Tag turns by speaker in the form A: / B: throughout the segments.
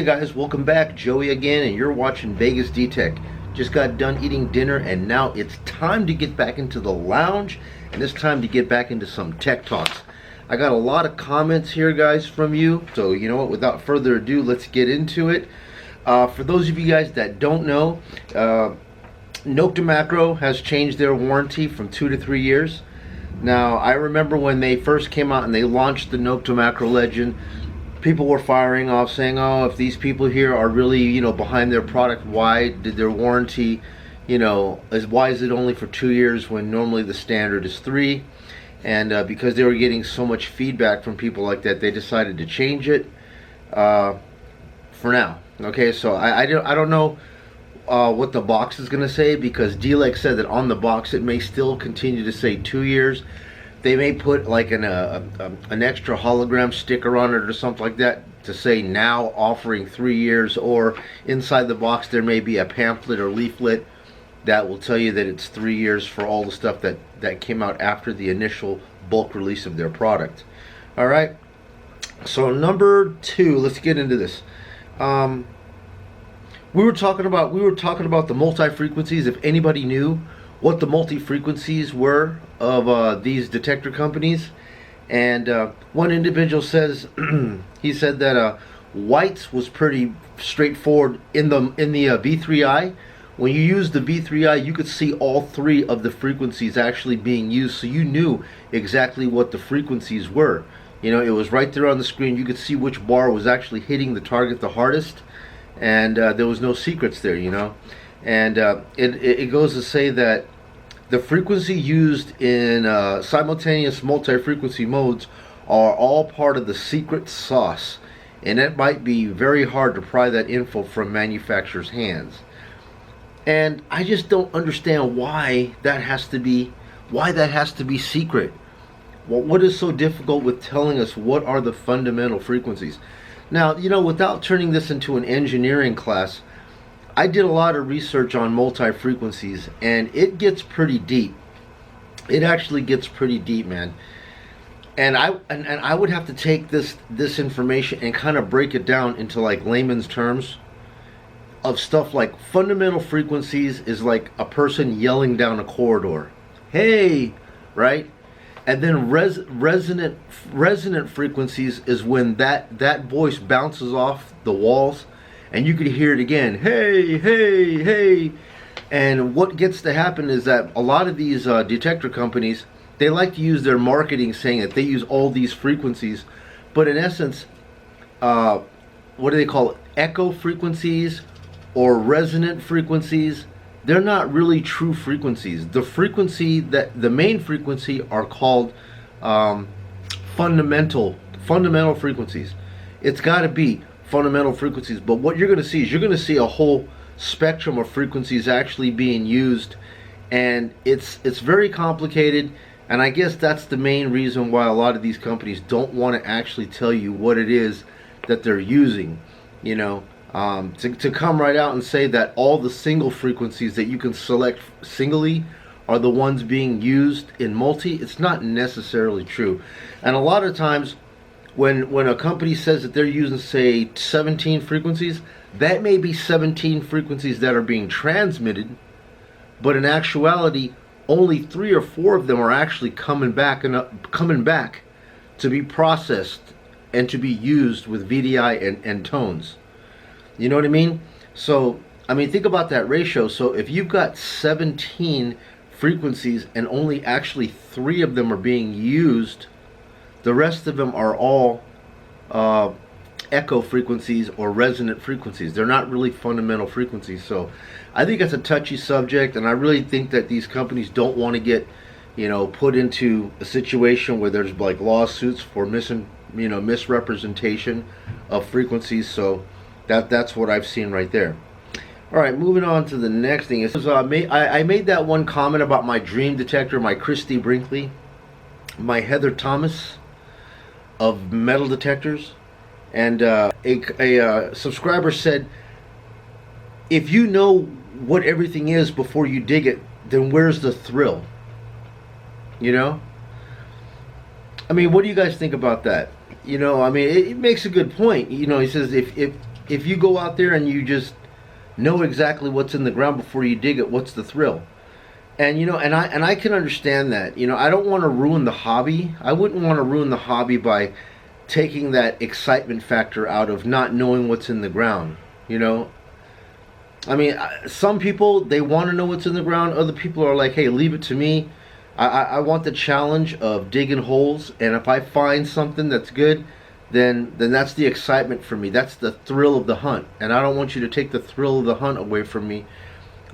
A: Hey guys, welcome back. Joey again, and you're watching Vegas D-Tech. Just got done eating dinner, and now it's time to get back into the lounge, and it's time to get back into some tech talks. I got a lot of comments here, guys, from you, so you know what, without further ado, let's get into it. For those of you guys that don't know, Nokta Makro has changed their warranty from 2 to 3 years. Now, I remember when they first came out and they launched the Nokta Makro Legend, people were firing off saying, oh, if these people here are really, behind their product, why did their warranty, why is it only for 2 years when normally the standard is 3? And because they were getting so much feedback from people like that, they decided to change it for now. Okay, so I don't know what the box is going to say, because D-Lex said that on the box it may still continue to say 2 years. They may put like an extra hologram sticker on it or something like that to say now offering 3 years, or inside the box there may be a pamphlet or leaflet that will tell you that it's 3 years for all the stuff that came out after the initial bulk release of their product. Alright, so number 2, let's get into this. We were talking about the multi-frequencies. If anybody knew what the multi-frequencies were of these detector companies, and one individual says he said that whites was pretty straightforward in the V3i. When you use the V3i, you could see all 3 of the frequencies actually being used, so you knew exactly what the frequencies were. It was right there on the screen. You could see which bar was actually hitting the target the hardest, and there was no secrets there, and it goes to say that the frequency used in simultaneous multi-frequency modes are all part of the secret sauce, and it might be very hard to pry that info from manufacturers' hands. And I just don't understand why that has to be secret. Well, what is so difficult with telling us what are the fundamental frequencies? Now, without turning this into an engineering class, I did a lot of research on multi-frequencies, and it gets pretty deep. It actually gets pretty deep, man. And I would have to take this information and kind of break it down into like layman's terms of stuff like fundamental frequencies is like a person yelling down a corridor, "Hey," right? And then resonant frequencies is when that voice bounces off the walls, and you could hear it again, "Hey, hey, hey." And what gets to happen is that a lot of these detector companies, they like to use their marketing saying that they use all these frequencies, but in essence, what do they call it? Echo frequencies or resonant frequencies. They're not really true frequencies. The main frequency are called fundamental frequencies. It's got to be fundamental frequencies. But what you're going to see is a whole spectrum of frequencies actually being used, and it's very complicated. And I guess that's the main reason why a lot of these companies don't want to actually tell you what it is that they're using. To come right out and say that all the single frequencies that you can select singly are the ones being used in multi, it's not necessarily true. And a lot of times when a company says that they're using, say, 17 frequencies, that may be 17 frequencies that are being transmitted, but in actuality only 3 or 4 of them are actually coming back to be processed and to be used with VDI and tones. You know what I mean? So, think about that ratio. So if you've got 17 frequencies and only actually 3 of them are being used, the rest of them are all echo frequencies or resonant frequencies. They're not really fundamental frequencies. So I think it's a touchy subject, and I really think that these companies don't want to get, put into a situation where there's like lawsuits for misrepresentation of frequencies. So that's what I've seen right there. Alright, moving on to the next thing. I made that one comment about my dream detector, my Christy Brinkley, my Heather Thomas of metal detectors. And a subscriber said, if you know what everything is before you dig it, then where's the thrill? What do you guys think about that? It makes a good point. He says if if you go out there and you just know exactly what's in the ground before you dig it, what's the thrill? And I can understand that. I don't want to ruin the hobby. I wouldn't want to ruin the hobby by taking that excitement factor out of not knowing what's in the ground. I mean, some people, they want to know what's in the ground. Other people are like, hey, leave it to me. I want the challenge of digging holes, and if I find something that's good, then that's the excitement for me. That's the thrill of the hunt, and I don't want you to take the thrill of the hunt away from me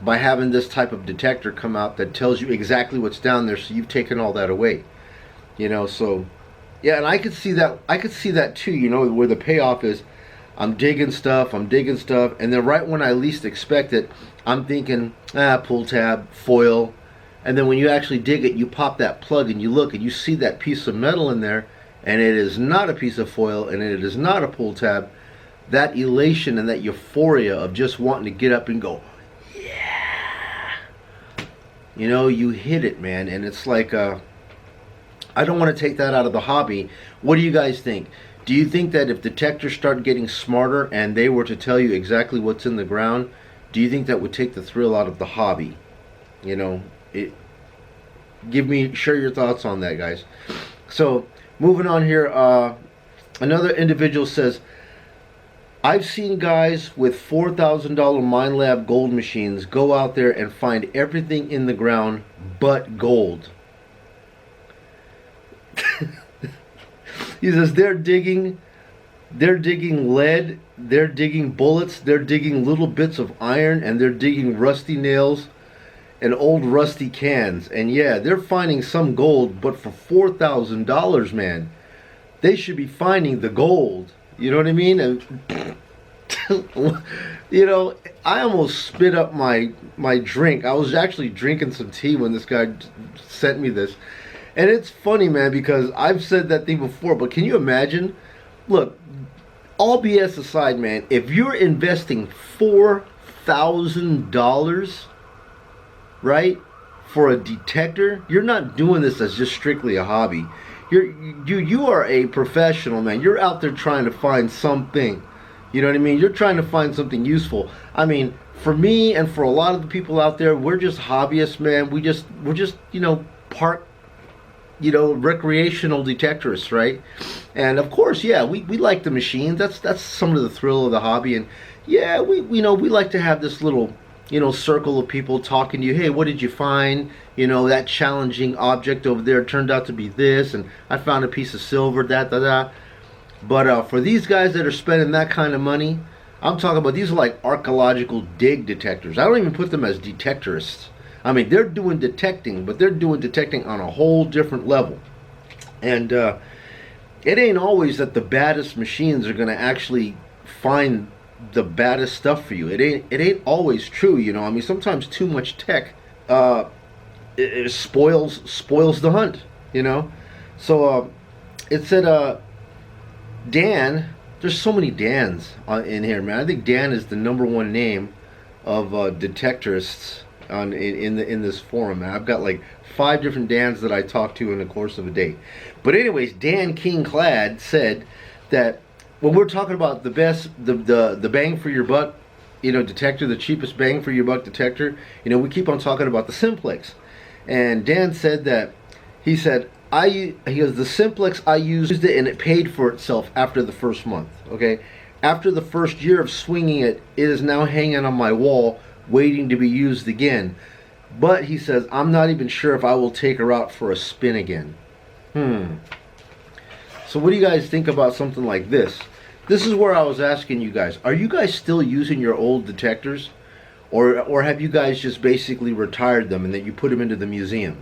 A: by having this type of detector come out that tells you exactly what's down there, so you've taken all that away. So yeah, and I could see that too, where the payoff is I'm digging stuff, and then right when I least expect it, I'm thinking, pull tab, foil, and then when you actually dig it, you pop that plug and you look and you see that piece of metal in there, and it is not a piece of foil and it is not a pull tab. That elation and that euphoria of just wanting to get up and go, you hit it, man. And it's like, I don't want to take that out of the hobby. What do you guys think? Do you think that if detectors start getting smarter and they were to tell you exactly what's in the ground, do you think that would take the thrill out of the hobby? Share your thoughts on that, guys. So moving on here, another individual says, I've seen guys with $4,000 Minelab gold machines go out there and find everything in the ground but gold. He says they're digging lead, they're digging bullets, they're digging little bits of iron, and they're digging rusty nails and old rusty cans. And yeah, they're finding some gold, but for $4,000, man, they should be finding the gold. You know what I mean? And I almost spit up my drink. I was actually drinking some tea when this guy sent me this. And it's funny, man, because I've said that thing before, but can you imagine? Look, all BS aside, man, if you're investing $4,000, right, for a detector, you're not doing this as just strictly a hobby. You are a professional, man. You're out there trying to find something. You know what I mean? You're trying to find something useful. I mean, for me and for a lot of the people out there, we're just hobbyists, man. We're just part recreational detectorists, right? And of course, yeah, we like the machines. That's some of the thrill of the hobby. And yeah, we like to have this little circle of people talking to you. Hey, what did you find? That challenging object over there turned out to be this, and I found a piece of silver, da. But for these guys that are spending that kind of money, I'm talking about, these are like archaeological dig detectors. I don't even put them as detectorists. I mean, they're doing detecting, but they're doing detecting on a whole different level. And it ain't always that the baddest machines are going to actually find the baddest stuff for you. It ain't always true, I mean, sometimes too much tech it spoils the hunt, So it said Dan. There's so many Dans in here, man. I think Dan is the #1 name of detectorists in this forum, man. I've got like 5 different Dans that I talked to in the course of a day. But anyways, Dan King Clad said that when we're talking about the best, the bang for your buck, detector, the cheapest bang for your buck detector, we keep on talking about the Simplex. And Dan said that, he goes, the Simplex, I used it and it paid for itself after the first month. Okay, after the first year of swinging it, it is now hanging on my wall, waiting to be used again. But he says, I'm not even sure if I will take her out for a spin again. So what do you guys think about something like this? This is where I was asking you guys, are you guys still using your old detectors? Or have you guys just basically retired them and then you put them into the museum?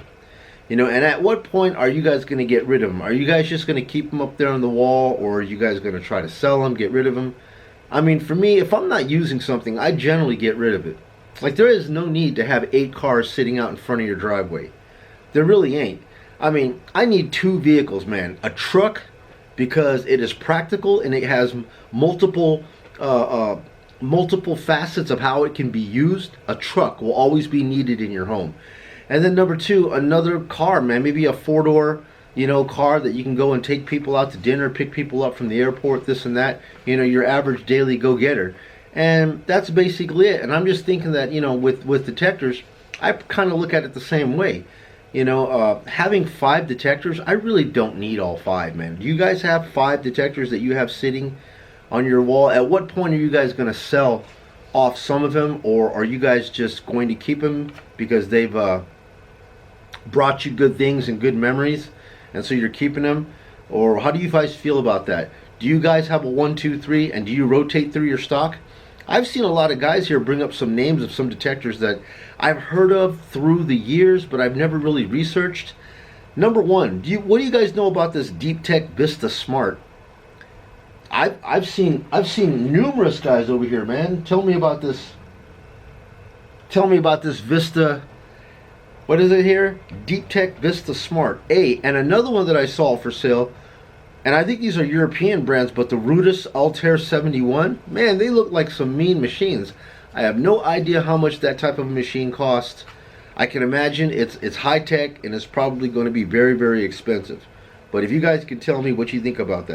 A: And at what point are you guys going to get rid of them? Are you guys just going to keep them up there on the wall, or are you guys going to try to sell them, get rid of them? I mean, for me, if I'm not using something, I generally get rid of it. Like, there is no need to have 8 cars sitting out in front of your driveway. There really ain't. I mean, I need 2 vehicles, man. A truck, because it is practical and it has multiple facets of how it can be used. A truck will always be needed in your home. And then number 2, another car, man. Maybe a 4-door car that you can go and take people out to dinner, pick people up from the airport, this and that. Your average daily go-getter. And that's basically it. And I'm just thinking that, with detectors, I kind of look at it the same way. Having 5 detectors, I really don't need all 5, man. Do you guys have 5 detectors that you have sitting on your wall? At what point are you guys going to sell off some of them, or are you guys just going to keep them because they've brought you good things and good memories, and so you're keeping them? Or how do you guys feel about that? Do you guys have a 1, 2, 3, and do you rotate through your stock? I've seen a lot of guys here bring up some names of some detectors that I've heard of through the years, but I've never really researched. Number one, what do you guys know about this Deep Tech Vista Smart? I've seen numerous guys over here, man. Tell me about this. Tell me about this Vista. What is it here? Deep Tech Vista Smart A, and another one that I saw for sale. And I think these are European brands, but the Rudis Altair 71, man, they look like some mean machines. I have no idea how much that type of machine costs. I can imagine it's high tech and it's probably going to be very, very expensive. But if you guys can tell me what you think about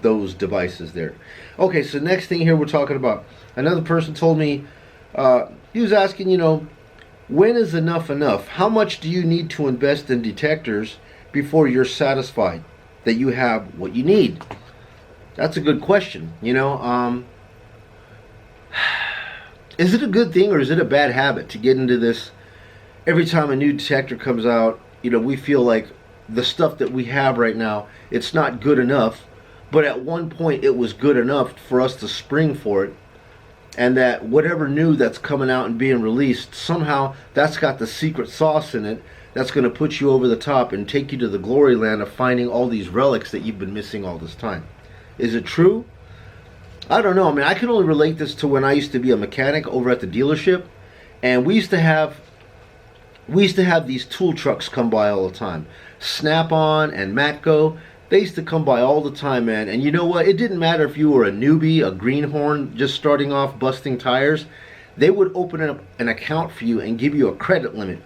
A: those devices there. Okay, so next thing here we're talking about. Another person told me, he was asking, when is enough enough? How much do you need to invest in detectors before you're satisfied that you have what you need? That's a good question. Is it a good thing or is it a bad habit to get into this? Every time a new detector comes out, we feel like the stuff that we have right now, it's not good enough, but at one point it was good enough for us to spring for it, and that whatever new that's coming out and being released, somehow that's got the secret sauce in it that's going to put you over the top and take you to the glory land of finding all these relics that you've been missing all this time. Is it true? I don't know. I mean, I can only relate this to when I used to be a mechanic over at the dealership, and we used to have these tool trucks come by all the time. Snap-on and Makro, they used to come by all the time, man. And you know what? It didn't matter if you were a newbie, a greenhorn, just starting off busting tires. They would open up an account for you and give you a credit limit.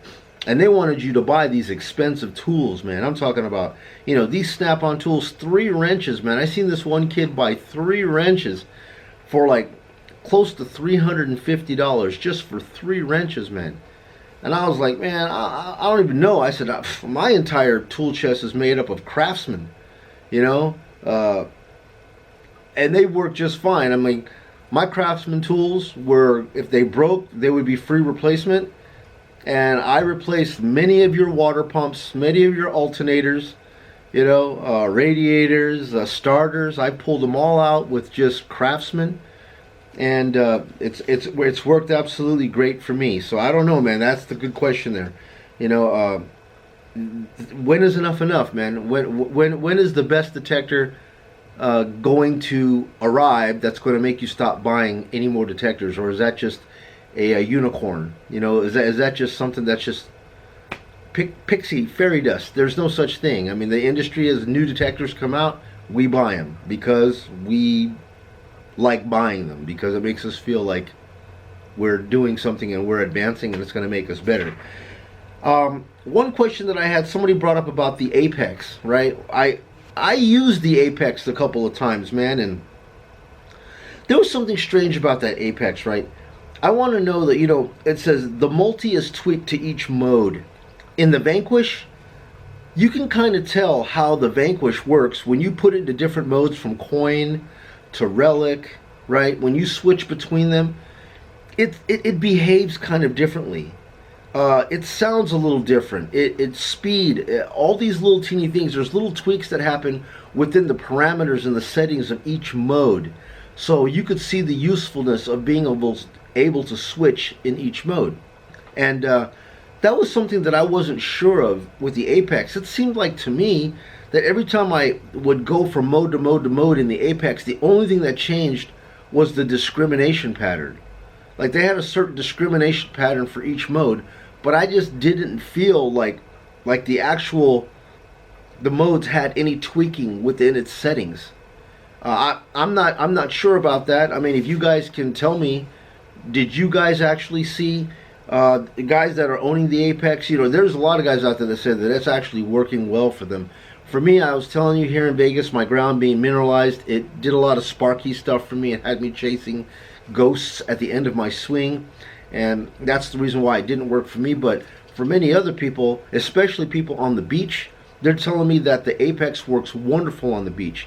A: And they wanted you to buy these expensive tools, man. I'm talking about, these snap-on tools, 3 wrenches, man. I seen this one kid buy 3 wrenches for like close to $350 just for 3 wrenches, man. And I was like, man, I don't even know. I said, my entire tool chest is made up of Craftsman, and they work just fine. I mean, my Craftsman tools were, if they broke, they would be free replacement. And I replaced many of your water pumps, many of your alternators, radiators, starters. I pulled them all out with just Craftsman, and it's worked absolutely great for me. So I don't know, man. That's the good question there. When is enough enough, man? When is the best detector going to arrive that's going to make you stop buying any more detectors, or is that just a unicorn? Is that just something that's just pixie fairy dust? There's no such thing. I mean, the industry, as new detectors come out, we buy them because we like buying them, because it makes us feel like we're doing something and we're advancing and it's going to make us better. One question that I had, somebody brought up about the Apex, right? I used the Apex a couple of times, man, and there was something strange about that Apex, right? I want to know that, it says the multi is tweaked to each mode. In the Vanquish, you can kind of tell how the Vanquish works when you put it into different modes, from coin to relic, right? When you switch between them, it behaves kind of differently. It sounds a little different. It's speed, all these little teeny things. There's little tweaks that happen within the parameters and the settings of each mode. So you could see the usefulness of being able to switch in each mode. And that was something that I wasn't sure of with the Apex. It seemed like to me that every time I would go from mode to mode to mode in the Apex, the only thing that changed was the discrimination pattern. Like, they had a certain discrimination pattern for each mode, but I just didn't feel like the modes had any tweaking within its settings. I'm not sure about that. I mean, if you guys can tell me, did you guys actually see The guys that are owning the Apex, there's a lot of guys out there that said that it's actually working well for them. For me, I was telling you, here in Vegas, my ground being mineralized, it did a lot of sparky stuff for me. It had me chasing ghosts at the end of my swing, and that's the reason why it didn't work for me. But for many other people, especially people on the beach, they're telling me that the Apex works wonderful on the beach.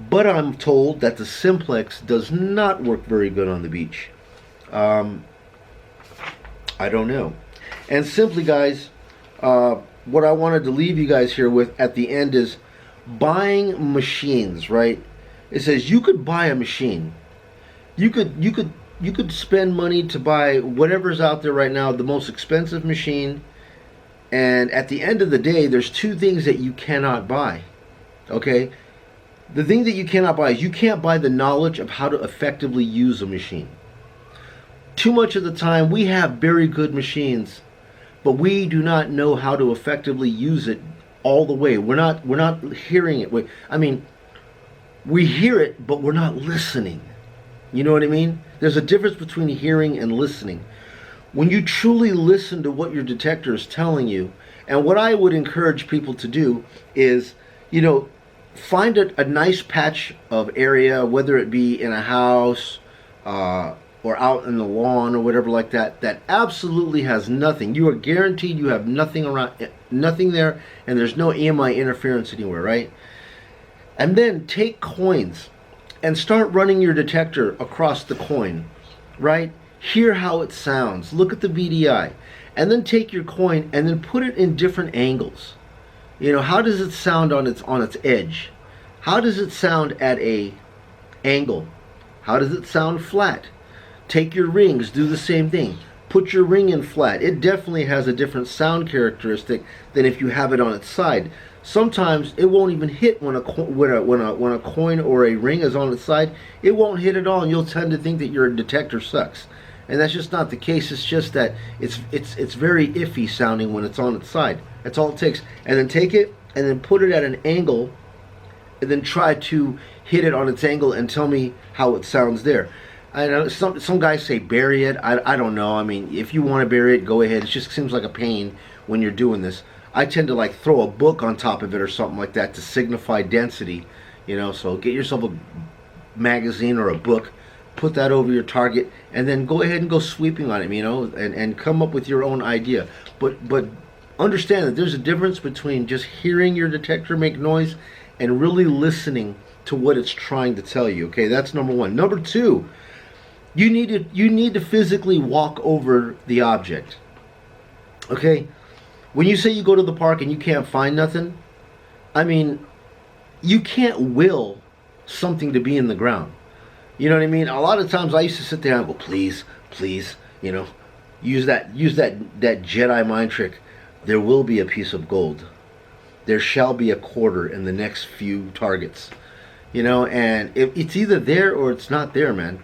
A: But I'm told that the Simplex does not work very good on the beach. I don't know. And simply, guys, what I wanted to leave you guys here with at the end is buying machines, right? It says you could buy a machine. You could spend money to buy whatever's out there right now, the most expensive machine. And at the end of the day, there's two things that you cannot buy. Okay? The thing that you cannot buy is you can't buy the knowledge of how to effectively use a machine. Too much of the time, we have very good machines, but we do not know how to effectively use it all the way. We're not hearing it. We hear it, but we're not listening. You know what I mean? There's a difference between hearing and listening. When you truly listen to what your detector is telling you, and what I would encourage people to do is, find a nice patch of area, whether it be in a house, or out in the lawn or whatever like that, that absolutely has nothing. You are guaranteed you have nothing around, nothing there, and there's no EMI interference anywhere, right? And then take coins and start running your detector across the coin, right? Hear how it sounds. Look at the VDI. And then take your coin and then put it in different angles. How does it sound on its edge? How does it sound at a angle? How does it sound flat? Take your rings, do the same thing. Put your ring in flat. It definitely has a different sound characteristic than if you have it on its side. Sometimes it won't even hit when a coin or a ring is on its side. It won't hit at all, and you'll tend to think that your detector sucks. And that's just not the case. It's just that it's very iffy sounding when it's on its side. That's all it takes. And then take it and then put it at an angle, and then try to hit it on its angle and tell me how it sounds there. I know some guys say bury it. I don't know. I mean, if you want to bury it, go ahead. It just seems like a pain when you're doing this. I tend to throw a book on top of it or something like that to signify density. So get yourself a magazine or a book, put that over your target, and then go ahead and go sweeping on it, and come up with your own idea. But understand that there's a difference between just hearing your detector make noise and really listening to what it's trying to tell you. Okay, that's number one. Number two, you need to physically walk over the object. Okay? When you say you go to the park and you can't find nothing, I mean, you can't will something to be in the ground. You know what I mean? A lot of times I used to sit there and go, please, use that Jedi mind trick. There will be a piece of gold. There shall be a quarter in the next few targets. And it's either there or it's not there, man.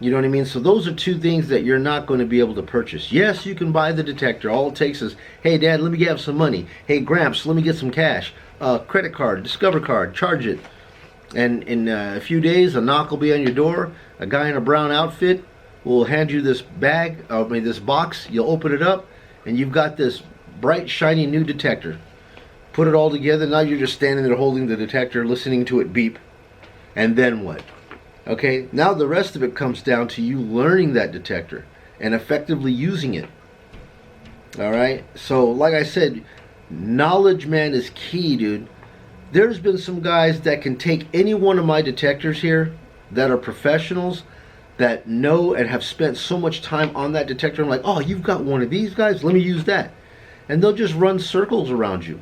A: You know what I mean? So those are two things that you're not going to be able to purchase. Yes, you can buy the detector. All it takes is, hey, Dad, let me get some money. Hey, Gramps, let me get some cash. Credit card, Discover card, charge it. And in a few days, a knock will be on your door. A guy in a brown outfit will hand you this this box. You'll open it up, and you've got this bright, shiny new detector. Put it all together. Now you're just standing there holding the detector, listening to it beep. And then what? Okay, now the rest of it comes down to you learning that detector and effectively using it. Alright, so like I said, knowledge, man, is key, dude. There's been some guys that can take any one of my detectors here that are professionals, that know and have spent so much time on that detector. I'm like, oh, you've got one of these guys? Let me use that. And they'll just run circles around you.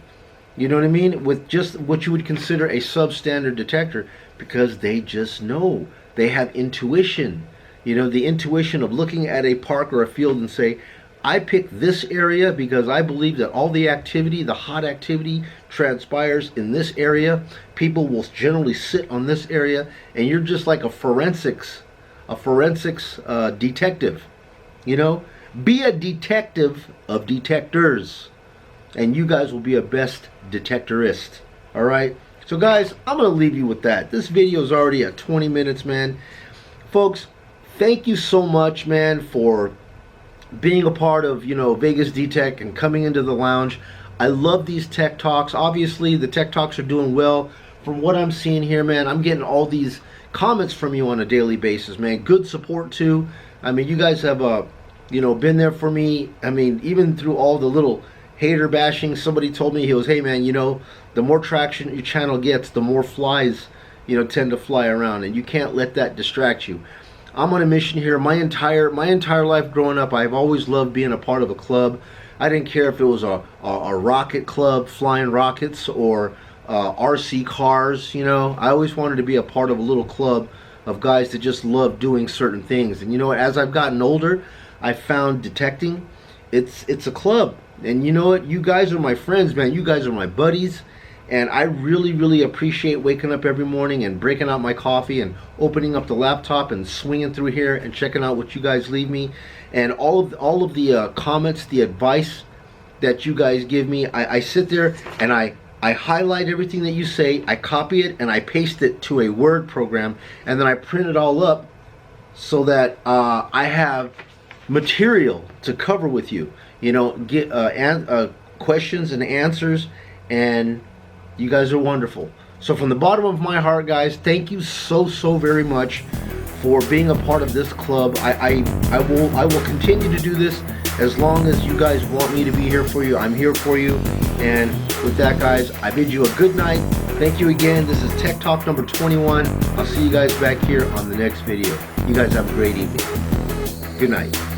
A: You know what I mean? With just what you would consider a substandard detector, because they just know. They have intuition. The intuition of looking at a park or a field and say, I picked this area because I believe that all the activity, the hot activity, transpires in this area. People will generally sit on this area, and you're just like a forensics detective. Be a detective of detectors, and you guys will be a best detectorist. All right. So guys, I'm going to leave you with that. This video is already at 20 minutes, man. Folks, thank you so much, man, for being a part of, you know, Vegas D-Tech and coming into the lounge. I love these tech talks. Obviously, the tech talks are doing well. From what I'm seeing here, man, I'm getting all these comments from you on a daily basis, man. Good support too. I mean, you guys have, you know, been there for me. I mean, even through all the little hater bashing, somebody told me, he goes, hey man, you know, the more traction your channel gets, the more flies, you know, tend to fly around, and you can't let that distract you. I'm on a mission here. My entire life growing up, I've always loved being a part of a club. I didn't care if it was a rocket club, flying rockets, or RC cars, you know. I always wanted to be a part of a little club of guys that just love doing certain things. And you know, as I've gotten older, I found detecting, it's a club. And you know what? You guys are my friends, man. You guys are my buddies. And I really, really appreciate waking up every morning and breaking out my coffee and opening up the laptop and swinging through here and checking out what you guys leave me. And all of the comments, the advice that you guys give me, I sit there and I highlight everything that you say, I copy it and I paste it to a Word program, and then I print it all up so that I have material to cover with you. You know, get questions and answers, and you guys are wonderful. So from the bottom of my heart, guys, thank you so very much for being a part of this club. I will continue to do this as long as you guys want me to be here for you. I'm here for you. And with that, guys, I bid you a good night. Thank you again. This is Tech Talk number 21. I'll see you guys back here on the next video. You guys have a great evening. Good night.